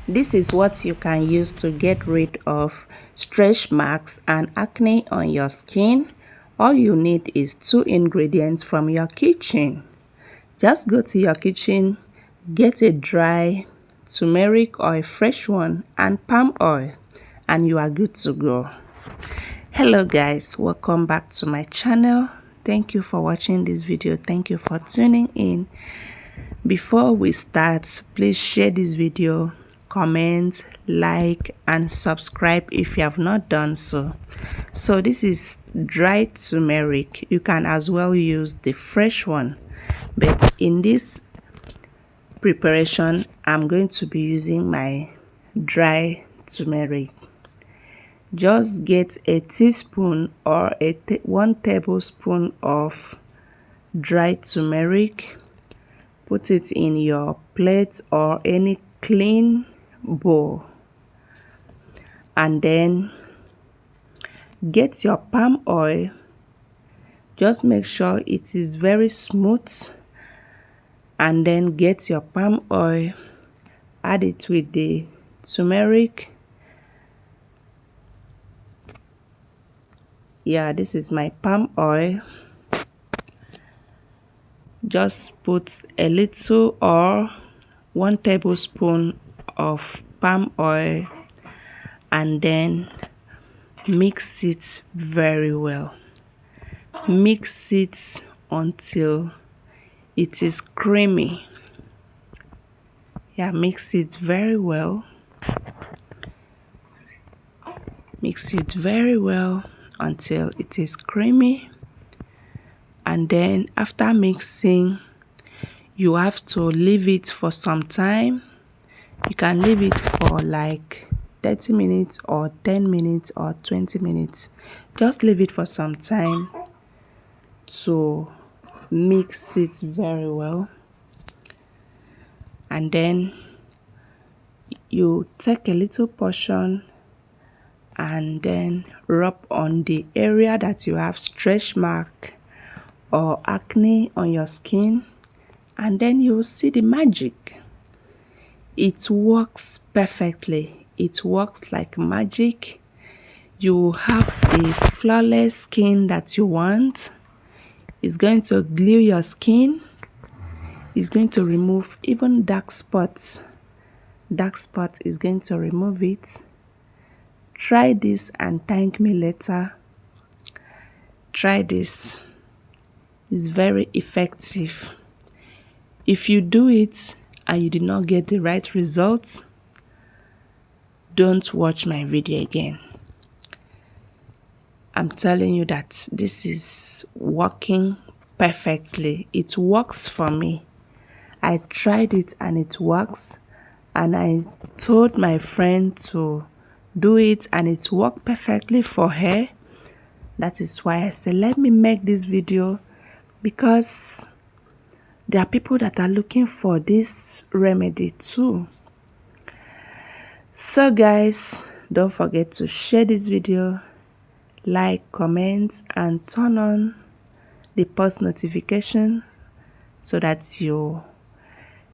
This is what you can use to get rid of stretch marks and acne on your skin. All you need is 2 ingredients from your kitchen. Just go to your kitchen, get a dry turmeric or a fresh one and palm oil, and you are good to go. Hello guys, welcome back to my channel. Thank you for watching this video. Thank you for tuning in. Before we start, please share this video, comment, like and subscribe if you have not done so. So this is dry turmeric. You can as well use the fresh one, but in this preparation I'm going to be using my dry turmeric. Just get a teaspoon or 1 tablespoon of dry turmeric. Put it in your plate or any clean bowl, and then get your palm oil. Just make sure it is very smooth, and then get your palm oil, add it with the turmeric. Yeah, this is my palm oil. Just put a little or 1 tablespoon of palm oil and then mix it very well. Mix it until it is creamy. Yeah, mix it very well. Mix it very well until it is creamy. And then after mixing, you have to leave it for some time. You can leave it for like 30 minutes or 10 minutes or 20 minutes. Just leave it for some time to mix it very well. And then you take a little portion and then rub on the area that you have stretch mark or acne on your skin, and then you will see the magic. It works perfectly. It works like magic. You will have the flawless skin that you want. It's going to glue your skin. It's going to remove even dark spots. Dark spot is going to remove it. Try this and thank me later. Try this. It's very effective. If you do it and you did not get the right results, don't watch my video again. I'm telling you that this is working perfectly. It works for me. I tried it and it works, and I told my friend to do it and it worked perfectly for her. That is why I said let me make this video, because there are people that are looking for this remedy too. So guys, don't forget to share this video, like, comment and turn on the post notification so that you